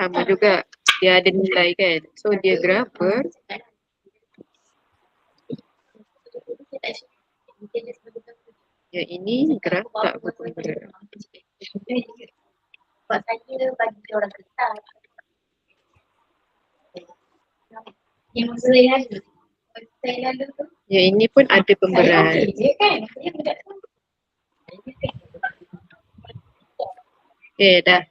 sama juga. Dia ada nilai kan. So dia graf yang ini graf tak berpemberat. Sebab saya bagi orang kertas. Yang saya lalu. Saya lalu tu. Yang ini pun ada pemberat. Saya okey je kan. Saya tidak tahu. Okay, dah.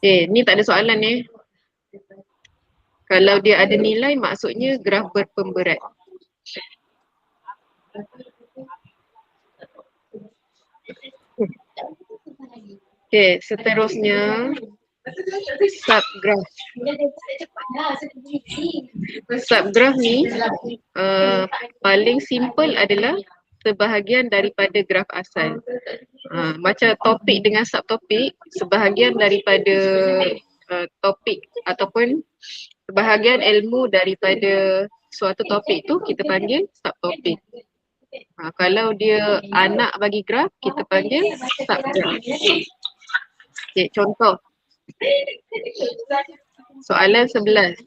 Okay, ni tak ada soalan ni. Kalau dia ada nilai maksudnya graf berpemberat. Okay, seterusnya subgraf. Subgraf ni paling simple adalah sebahagian daripada graf asal. Macam topik dengan subtopik, sebahagian daripada topik ataupun sebahagian ilmu daripada suatu topik tu kita panggil subtopik. Kalau dia anak bagi graf, kita panggil subgraf. Okay, contoh. Soalan 11.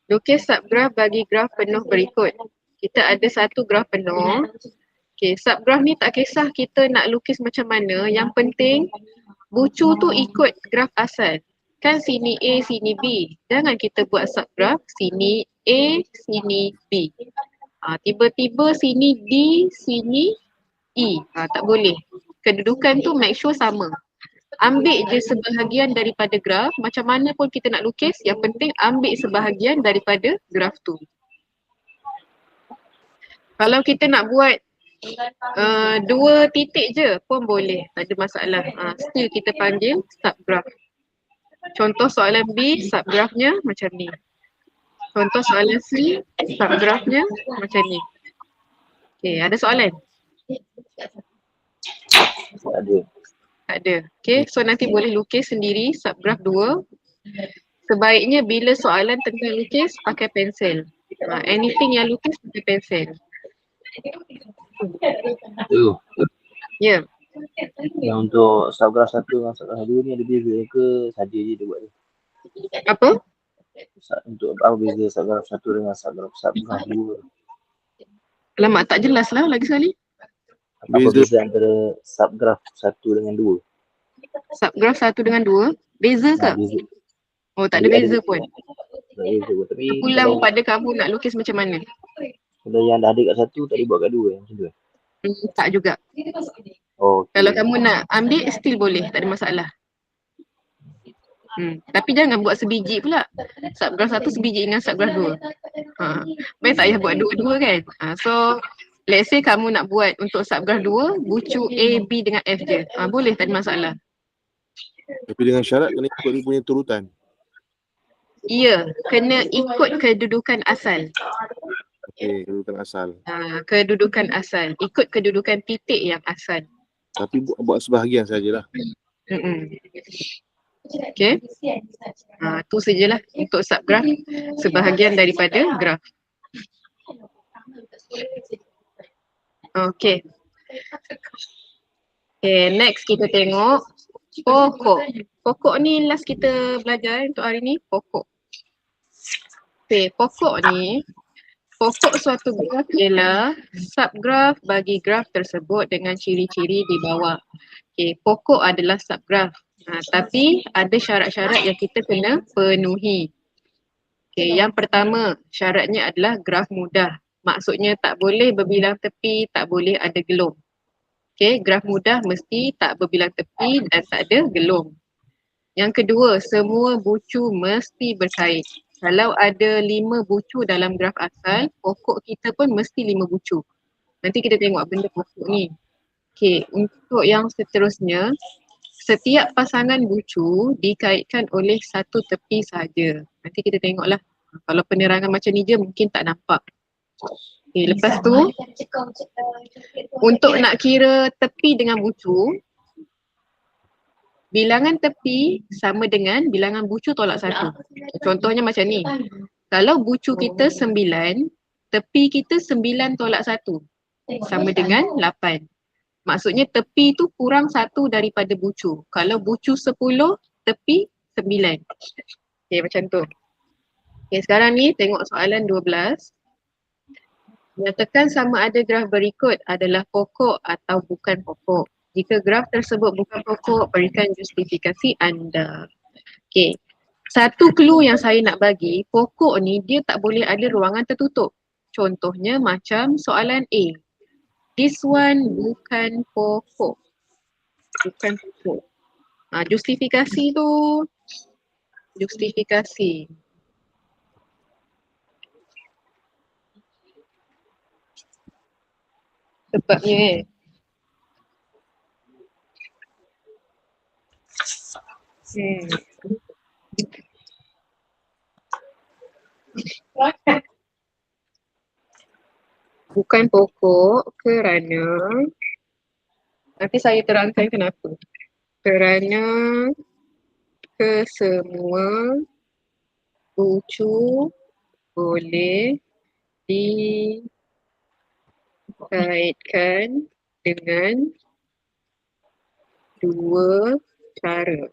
Lukis subgraf bagi graf penuh berikut. Kita ada satu graf penuh. Okay, subgraf ni tak kisah kita nak lukis macam mana. Yang penting bucu tu ikut graf asal. Kan sini A, sini B. Jangan kita buat subgraf sini A, sini B. Tiba-tiba sini D, sini E. Tak boleh. Kedudukan tu make sure sama. Ambil je sebahagian daripada graf, macam mana pun kita nak lukis, yang penting ambil sebahagian daripada graf tu. Kalau kita nak buat 2 titik je pun boleh, tak ada masalah. Still kita panggil subgraf. Contoh soalan B, subgrafnya macam ni. Contoh soalan C, subgrafnya macam ni. Okay, ada soalan? Tak ada. Tak ada. Okay, so nanti boleh lukis sendiri subgraf 2. Sebaiknya bila soalan tentang lukis, pakai pensel. Anything yang lukis, pakai pensel. Ya. Yang untuk subgraf 1 dengan subgraf 2 ni ada beza ke saja je dia buat dia? Apa? Untuk apa beza subgraf 1 dengan subgraf 2? Alamak, tak jelas lah lagi sekali. Apa beza antara subgraf 1 dengan 2? Subgraf 1 dengan 2, beza ke? Beza. Oh, tak ada beza pun. Tak beza pun. Tapi Terpulang pada kamu nak lukis macam mana. kalau yang dah ada kat 1 tak boleh buat kat 2 macam tu. Tak juga. Oh, okay. Kalau kamu nak ambil, still boleh, tak ada masalah. Tapi jangan buat sebiji pula. Subgraf 1 sebiji dengan subgraf 2. Baik tak payah buat dua-dua kan. So let's say kamu nak buat untuk subgraf 2, bucu A, B dengan F je. Boleh, tak ada masalah. Tapi dengan syarat kena ikut dia punya turutan. Ya, kena ikut kedudukan asal. Okey, kedudukan asal. Kedudukan asal. Ikut kedudukan titik yang asal. Tapi buat sebahagian sajalah. Okay. Tu sajalah untuk subgraf, sebahagian daripada graf. Okay. Okay, next kita tengok pokok. Pokok ni last kita belajar untuk hari ni, pokok. Okay, pokok ni, pokok suatu graf ialah subgraf bagi graf tersebut dengan ciri-ciri di bawah. Okay, pokok adalah subgraf. Tapi ada syarat-syarat yang kita kena penuhi. Okay, yang pertama syaratnya adalah graf mudah. Maksudnya tak boleh berbilang tepi, tak boleh ada gelung. Okay, graf mudah mesti tak berbilang tepi dan tak ada gelung. Yang kedua, semua bucu mesti berkait. Kalau ada 5 bucu dalam graf asal, pokok kita pun mesti 5 bucu. Nanti kita tengok benda pokok ni. Okay, untuk yang seterusnya, setiap pasangan bucu dikaitkan oleh satu tepi sahaja. Nanti kita tengoklah. Kalau penerangan macam ni je mungkin tak nampak. Okay, lepas tu, untuk nak kira tepi dengan bucu, bilangan tepi sama dengan bilangan bucu tolak 1. Contohnya macam ni. Kalau bucu kita 9, tepi kita 9 tolak 1 sama dengan 8. Maksudnya tepi tu kurang 1 daripada bucu. Kalau bucu 10, tepi 9. Okay, macam tu. Okay, sekarang ni tengok soalan 12. Nyatakan sama ada graf berikut adalah pokok atau bukan pokok. Jika graf tersebut bukan pokok, berikan justifikasi anda. Okay. Satu clue yang saya nak bagi, pokok ni dia tak boleh ada ruangan tertutup. Contohnya macam soalan A. This one bukan pokok. Bukan pokok. Justifikasi tu. Justifikasi. Sebabnya bukan pokok kerana nanti saya terangkan kenapa. Kerana kesemua bucu boleh dikaitkan dengan dua cara.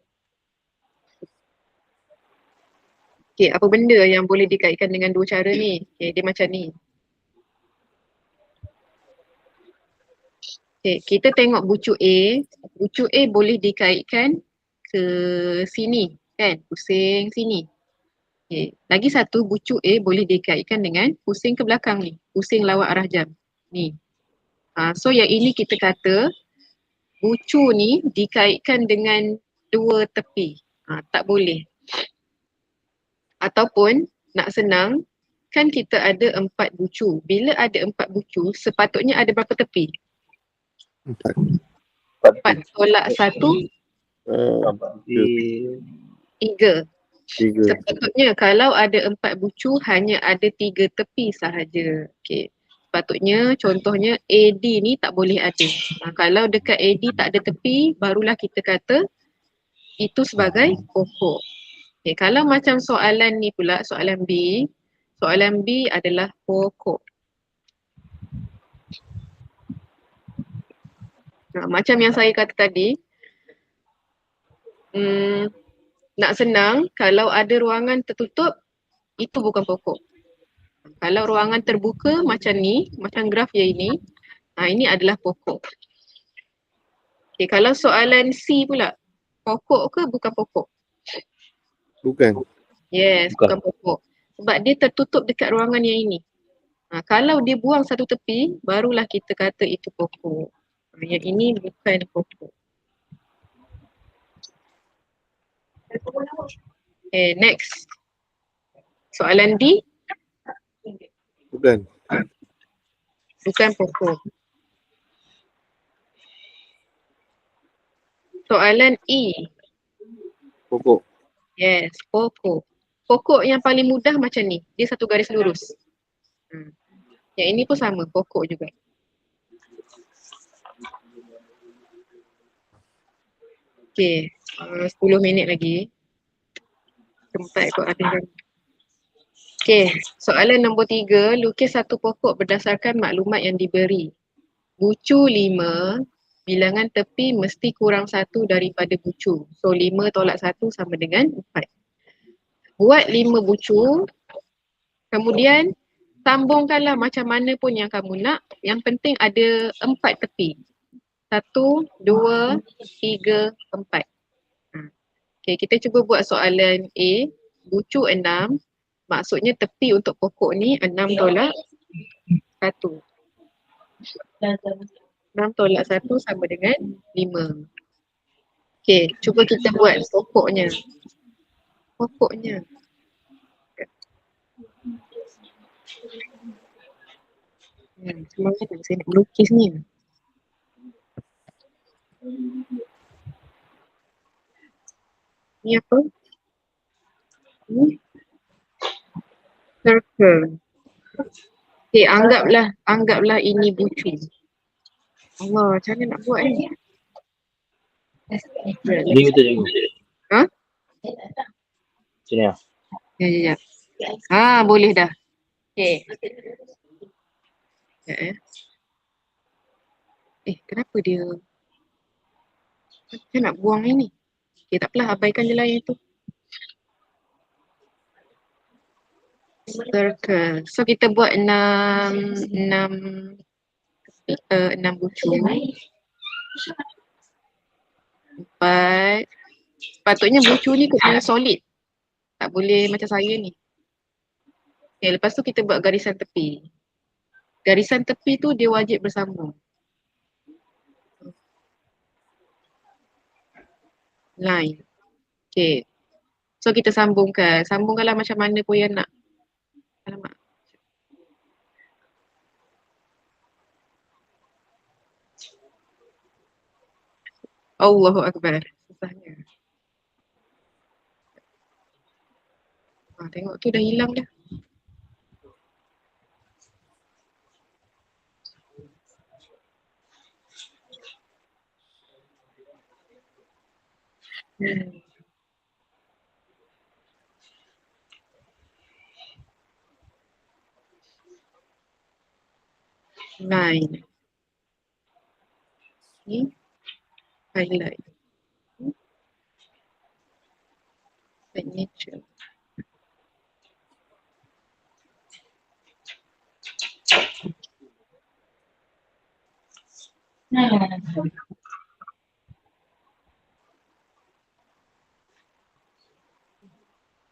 Okay, apa benda yang boleh dikaitkan dengan dua cara ni? Okay, dia macam ni. Okay, kita tengok bucu A. Bucu A boleh dikaitkan ke sini, kan? Pusing sini. Okay. Lagi satu, bucu A boleh dikaitkan dengan pusing ke belakang ni. Pusing lawat arah jam. Ni. So yang ini kita kata bucu ni dikaitkan dengan dua tepi. Tak boleh. Ataupun nak senang, kan kita ada 4 bucu. Bila ada 4 bucu, sepatutnya ada berapa tepi? 4 tolak 1, 3. Sepatutnya kalau ada 4 bucu hanya ada 3 tepi sahaja. Okay. Sepatutnya contohnya AD ni tak boleh ada. Kalau dekat AD tak ada tepi, barulah kita kata itu sebagai pokok. Okay. Kalau macam soalan ni pula, soalan B. Soalan B adalah pokok. Macam yang saya kata tadi, nak senang, kalau ada ruangan tertutup, itu bukan pokok. Kalau ruangan terbuka macam ni, macam graf yang ini adalah pokok. Okay, kalau soalan C pula, pokok ke bukan pokok? Bukan. Yes, bukan pokok. Sebab dia tertutup dekat ruangan yang ini. Kalau dia buang satu tepi, barulah kita kata itu pokok. Yang ini bukan pokok. Okay, next. Soalan D. Bukan. Bukan pokok. Soalan E. Pokok. Yes, pokok. Pokok yang paling mudah macam ni. Dia satu garis lurus. Yang ini pun sama, pokok juga. Okay, 10 minit lagi. Sempat ikut habiskan. Okay, soalan nombor 3. Lukis satu pokok berdasarkan maklumat yang diberi. Bucu 5, bilangan tepi mesti kurang 1 daripada bucu. So 5 tolak 1 sama dengan 4. Buat 5 bucu, kemudian sambungkanlah macam mana pun yang kamu nak. Yang penting ada 4 tepi. 1, 2, 3, 4. Okay, kita cuba buat soalan A. Bucu 6. Maksudnya tepi untuk pokok ni 6 tolak 1. 6 tolak 1 sama dengan 5. Okay, cuba kita buat pokoknya. Pokoknya. Semangat tak saya nak melukis ni. Ni apa? Circle. Okay, anggaplah ini bucu. Allah, macam mana nak buat ni? Ni betul cikgu. Ha? Sini lah. Ya. Boleh dah. Okay. Sekejap kenapa dia saya nak buang yang ni. Okay, tak apalah, abaikan je lah yang tu. Circle. So kita buat 6 bucu. 4. Sepatutnya bucu ni kena solid. Tak boleh macam saya ni. Okay, lepas tu kita buat garisan tepi. Garisan tepi tu dia wajib bersambung. Line. Okay. So kita sambungkan. Sambungkanlah macam mana pun yang nak. Alamak. Allahu Akbar. Susahnya. Tengok tu dah hilang dah. Line. Ni. Highlight. Signature.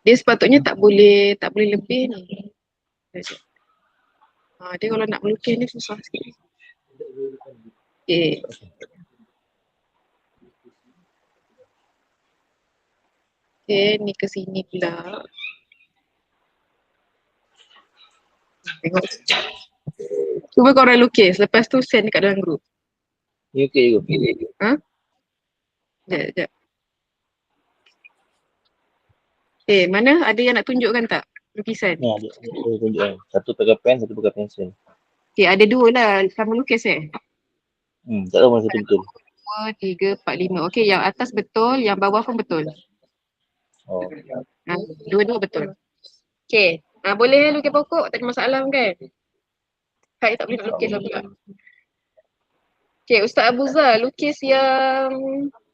Dia sepatutnya tak boleh lebih ni. Dia kalau nak melukis ni susah sikit. Okay. Okay, ni ke sini pula. Tengok. Cuba korang lukis. Lepas tu send dekat dalam group. Ni okey ke? Sekejap. Mana ada yang nak tunjukkan tak? Lukisan. Ni ada tunjuk kan. Satu pakai pen, satu pakai pensel. Ada 2 lah. Sama lukis Tak tahu mana satu betul. 2, 3, 4, 5. Okay, yang atas betul, yang bawah pun betul. Oh. Dua-dua betul. Okay. Boleh lukis pokok, tak ada masalah kan? Saya tak boleh nak lukis lah pula. Okay, Ustaz Abu Zah, lukis yang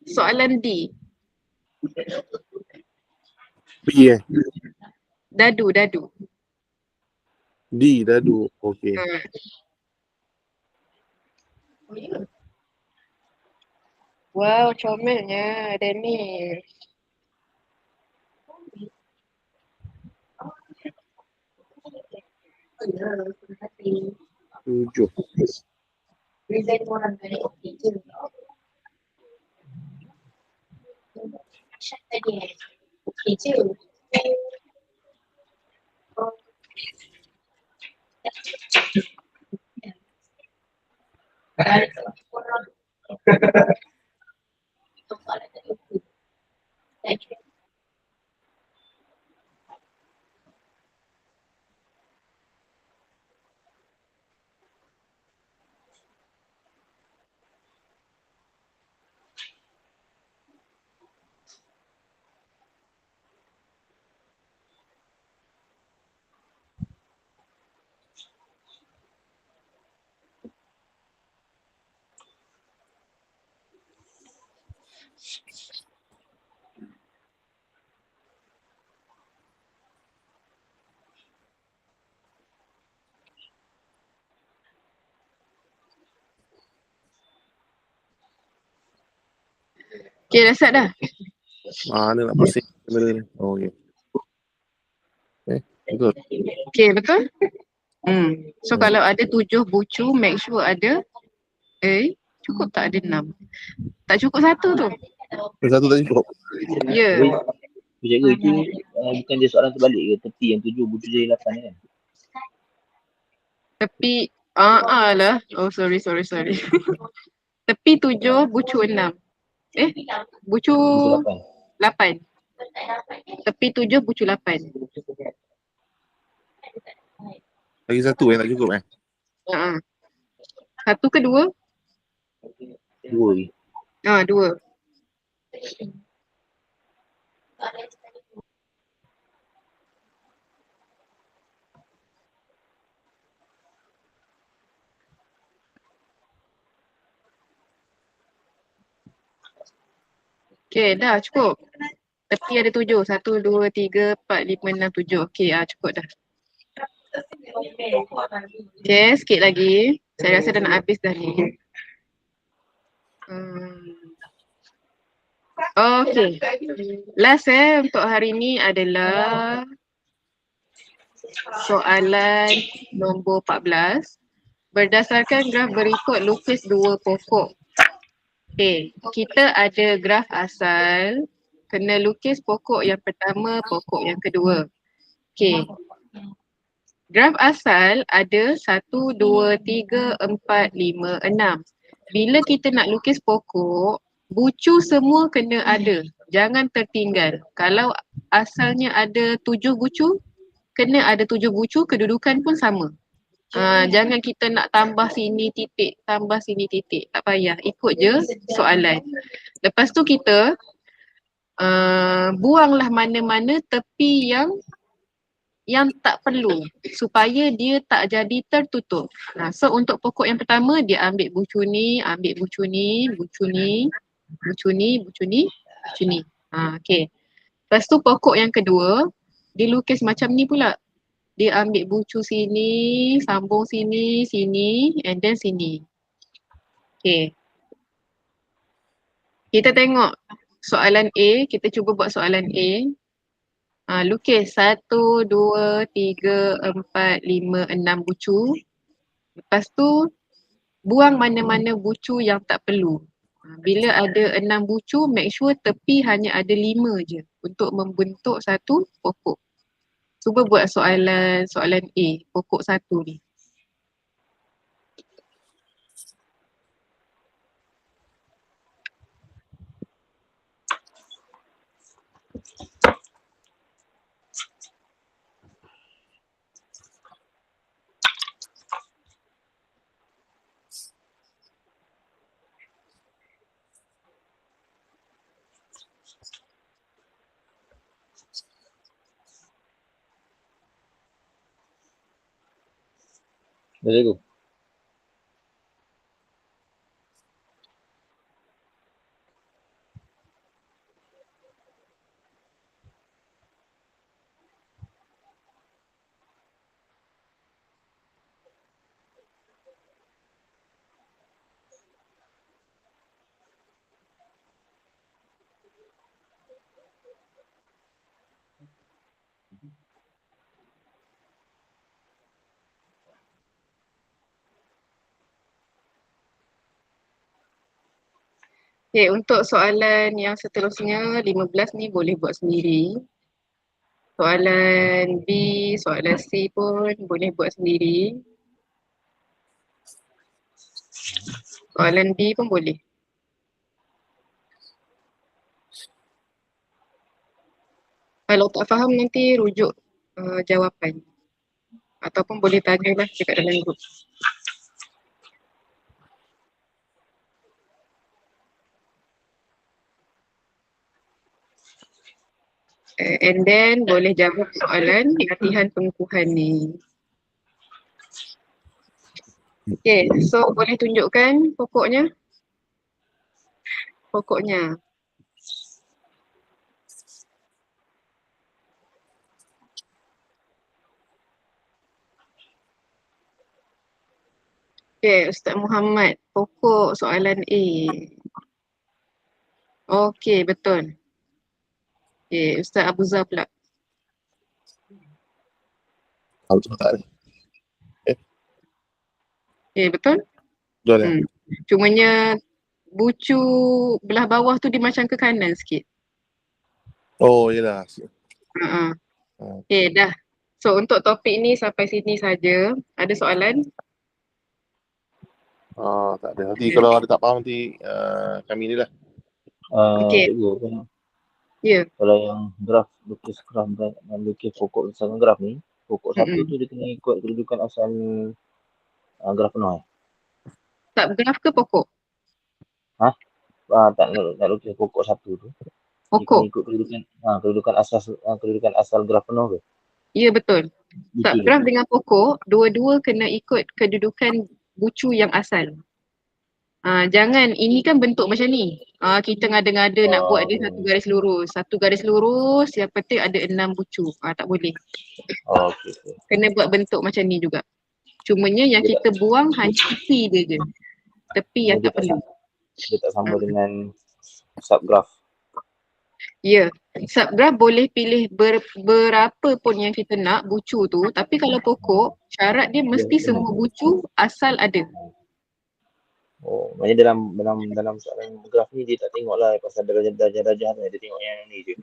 soalan D. B Dadu. D, dadu. Okey. Wow, comelnya Dennis. Tujuh. Resign orang dari okey je. Tadi okey je. Okay, dah start dah. Mana nak pasang kamera ni? Oh, okey. Betul. Okay, betul? So kalau ada 7 bucu, make sure ada cukup tak ada 6? Tak cukup 1 tu. Satu tak cukup. Ya. Penjaga itu bukan dia soalan terbalik ke? Tepi yang 7, bucu jadi 8 kan? Tepi lah. Oh, sorry. Tepi 7, bucu 6. Bucu 8. Tepi 7, bucu 8. Lagi satu tak cukup Satu ke 2? 2 lagi. 2. Okay, dah cukup. Tepi ada 7. 1, 2, 3, 4, 5, 6, 7. Okay, cukup dah. Okay, sikit lagi. Saya rasa dah nak habis dah ni. Okay. Last untuk hari ni adalah soalan nombor 14. Berdasarkan graf berikut, lukis dua pokok. Okay, kita ada graf asal. Kena lukis pokok yang pertama, pokok yang kedua. Okay. Graf asal ada 1, 2, 3, 4, 5, 6. Bila kita nak lukis pokok, bucu semua kena ada. Jangan tertinggal. Kalau asalnya ada 7 bucu, kena ada 7 bucu, kedudukan pun sama. Jangan kita nak tambah sini titik, tambah sini titik. Tak payah, ikut je soalan. Lepas tu kita buanglah mana-mana tepi yang tak perlu supaya dia tak jadi tertutup. So untuk pokok yang pertama dia ambil bucu ni, ambil bucu ni, bucu ni, bucu ni, bucu ni, bucu ni. Okay. Lepas tu pokok yang kedua dia lukis macam ni pula. Dia ambil bucu sini, sambung sini, sini and then sini. Okay. Kita tengok soalan A, kita cuba buat soalan A. Lukis 1, 2, 3, 4, 5, 6 bucu. Lepas tu buang mana-mana bucu yang tak perlu. Bila ada 6 bucu, make sure tepi hanya ada 5 je untuk membentuk satu pokok. Cuba buat soalan A, pokok 1 ni. Dah cikgu. Okay, untuk soalan yang seterusnya 15 ni boleh buat sendiri. Soalan B, soalan C pun boleh buat sendiri. Soalan B pun boleh. Kalau tak faham nanti rujuk jawapan. Ataupun boleh tanyalah dekat dalam grup. And then boleh jawab soalan latihan pengukuhan ni. Okay, so boleh tunjukkan pokoknya? Pokoknya. Okay, Ustaz Muhammad, pokok soalan A. Okay, betul. Okay, Ustaz Abu Zah pula. Okay, betul? Betul dah. Cumanya bucu belah bawah tu dia macam ke kanan sikit. Oh, yelah. Okay, dah. So untuk topik ni sampai sini saja. Ada soalan? Tak ada. Nanti kalau ada tak faham nanti kami ni lah. Okey. Cikgu, kan? Ya. Kalau yang graf, lukis graf dan lukis pokok misalkan graf ni, pokok satu tu dia kena ikut kedudukan asal graf penuh. Tak graf ke pokok? Tak nak lukis pokok satu tu. Dia Pokok. kena ikut kedudukan asal graf penuh ke? Ya, betul. Tak Betul. graf dengan pokok, dua-dua kena ikut kedudukan bucu yang asal. Jangan, ini kan bentuk macam ni. Kita ngada-ngada nak buat dia satu garis lurus, yang penting ada 6 bucu. Tak boleh. Okey. Kena buat bentuk macam ni juga. Cumanya yang kita buang hanya tepi dia je. Tepi yang tak perlu. Dia tak sama dengan subgraph. Ya, subgraph boleh pilih berapa pun yang kita nak bucu tu, tapi kalau pokok, syarat dia mesti semua bucu asal ada. Oh, maknanya dalam soalan graf ni dia tak tengok lah pasal darjah-darjah ni, dia tengok yang ni je.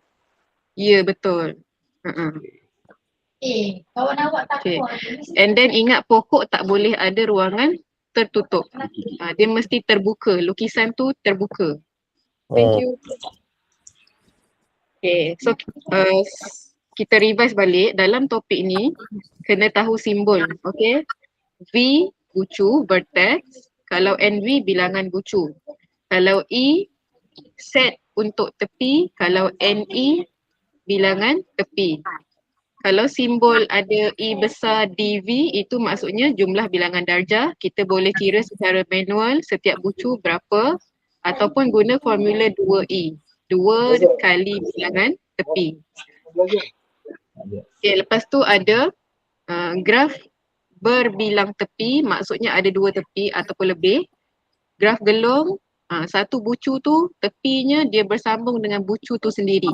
Ya, betul. Kawan awak Okay. takut. And then ingat pokok tak boleh ada ruangan tertutup. Dia mesti terbuka, lukisan tu terbuka. Thank you. Okay, so kita revise balik dalam topik ni, kena tahu simbol, okay? V, bucu, vertex. Kalau NV, bilangan bucu. Kalau E, set untuk tepi. Kalau NE, bilangan tepi. Kalau simbol ada E besar DV, itu maksudnya jumlah bilangan darjah. Kita boleh kira secara manual setiap bucu berapa, ataupun guna formula 2E. 2 kali bilangan tepi. Okay, lepas tu ada graf berbilang tepi, maksudnya ada 2 tepi ataupun lebih. Graf gelong, satu bucu tu tepinya dia bersambung dengan bucu tu sendiri.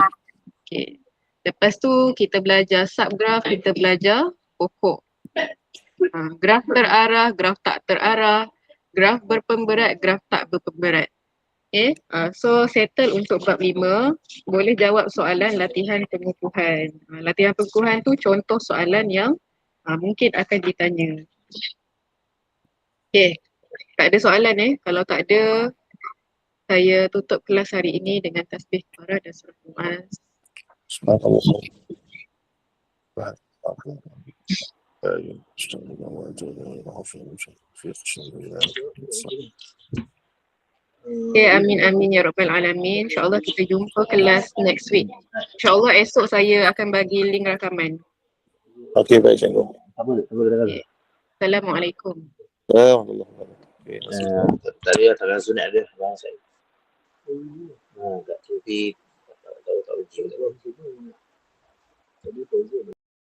Okay. Lepas tu kita belajar subgraf, kita belajar pokok. Graf terarah, graf tak terarah, graf berpemberat, graf tak berpemberat. Okay, so settle untuk bab 5. Boleh jawab soalan latihan pengukuhan. Latihan pengukuhan tu contoh soalan yang mungkin akan ditanya. Okay, tak ada soalan Kalau tak ada, saya tutup kelas hari ini dengan tasbih kafarah dan surah Mu'az. Okay, amin ya rabbal alamin. InsyaAllah kita jumpa kelas next week. InsyaAllah esok saya akan bagi link rakaman. Okey, baik cikgu. Okay. Assalamualaikum. Alhamdulillah. Okay, Tadi tak sunat dia abang saya. Kat TV tak tahu uji.